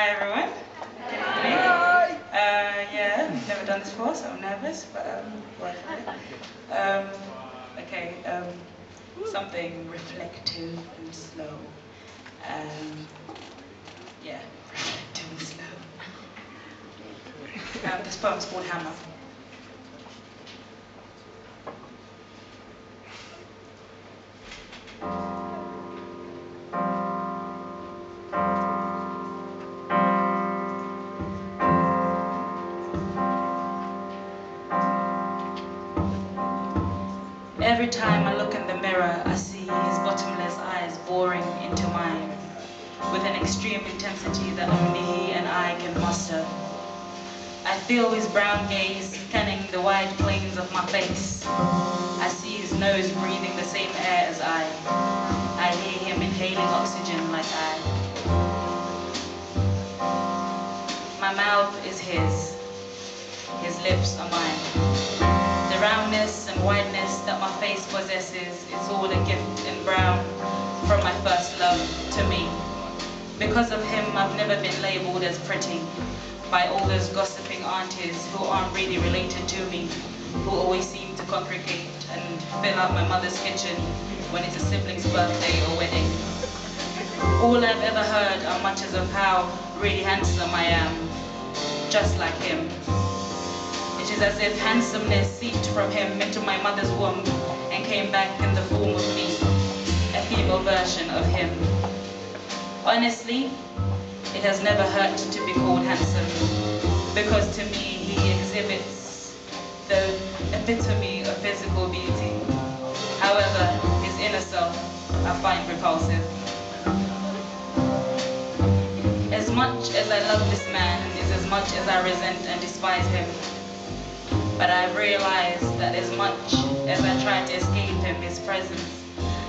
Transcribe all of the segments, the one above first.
Hi everyone. Good evening. Yeah, never done this before, so I'm nervous, but worth it. Okay, something reflective and slow. Um, yeah, reflective and slow. This poem's called Hammer. Every time I look in the mirror, I see his bottomless eyes boring into mine with an extreme intensity that only he and I can muster. I feel his brown gaze scanning the wide plains of my face. I see his nose breathing the same air as I hear him inhaling oxygen like I. My mouth is his lips are mine. The roundness and wideness that my face possesses is all a gift in brown from my first love to me. Because of him, I've never been labelled as pretty by all those gossiping aunties who aren't really related to me, who always seem to congregate and fill out my mother's kitchen when it's a sibling's birthday or wedding. All I've ever heard are muches of how really handsome I am, just like him. It is as if handsomeness seeped from him into my mother's womb and came back in the form of me, a female version of him. Honestly, it has never hurt to be called handsome, because to me he exhibits the epitome of physical beauty. However, his inner self I find repulsive. As much as I love this man is as much as I resent and despise him. But I've realized that as much as I try to escape him, his presence,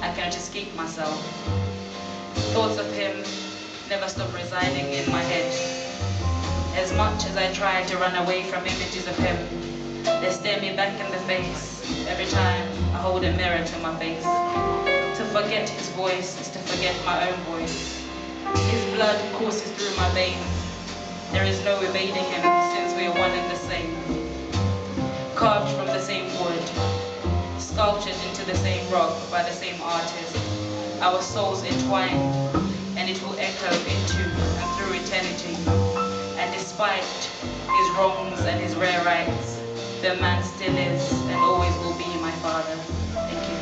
I cannot escape myself. Thoughts of him never stop residing in my head. As much as I try to run away from images of him, they stare me back in the face every time I hold a mirror to my face. To forget his voice is to forget my own voice. His blood courses through my veins. There is no evading him since we are one and the same. Carved from the same wood, sculptured into the same rock by the same artist. Our souls entwined, and it will echo into and through eternity. And despite his wrongs and his rare rights, the man still is and always will be my father. Thank you.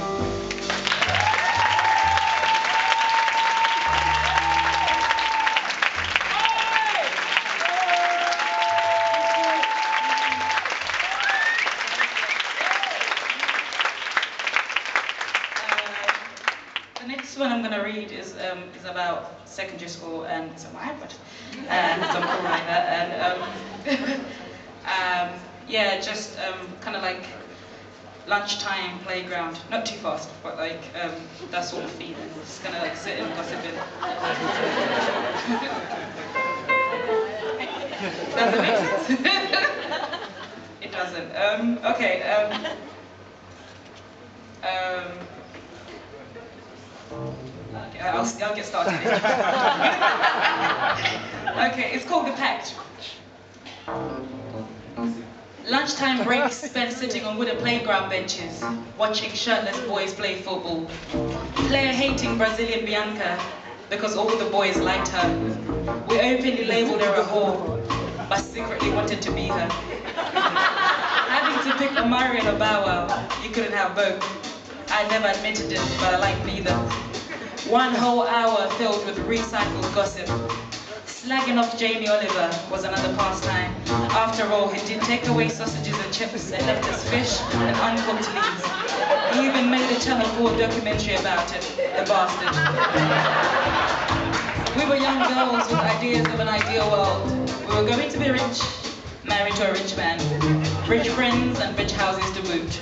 The next one I'm going to read is about secondary school, and it's on my iPad, and something like that, and yeah, just kind of like lunchtime playground, not too fast, but like that sort of feeling. Just gonna like sit and gossip in. Does it make sense? It doesn't. Okay. I'll get started. Okay, it's called The Pact. Lunchtime breaks spent sitting on wooden playground benches, watching shirtless boys play football. Player hating Brazilian Bianca because all the boys liked her. We openly labelled her a whore, but secretly wanted to be her. Having to pick a Murray and a Bow Wow, you couldn't have both. I never admitted it, but I like neither. One whole hour filled with recycled gossip. Slagging off Jamie Oliver was another pastime. After all, he did take away sausages and chips and left us fish and uncooked leaves. He even made a Channel 4 documentary about it, the bastard. We were young girls with ideas of an ideal world. We were going to be rich, married to a rich man, rich friends and rich houses to boot.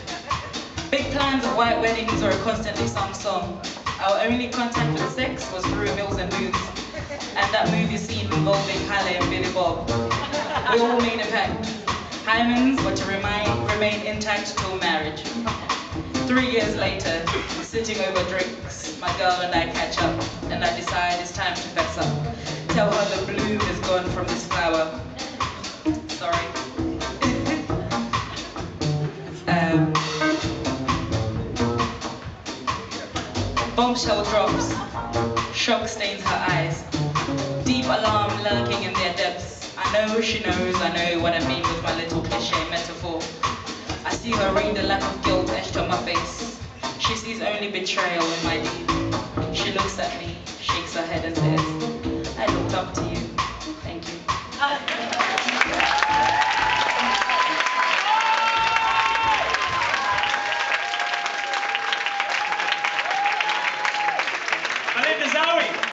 Big plans of white weddings or a constantly sung song. Our only contact with sex was through Mills and Booths, and that movie scene involving Halle and Billy Bob. We all made a pact. Hymens were to remain intact till marriage. 3 years later, sitting over drinks, my girl and I catch up, and I decide it's time to fess up. Tell her the bloom is gone, bombshell drops. Shock stains her eyes. Deep alarm lurking in their depths. I know she knows, I know what I mean with my little cliche metaphor. I see her read the lack of guilt etched on my face. She sees only betrayal in my deed. She looks at me.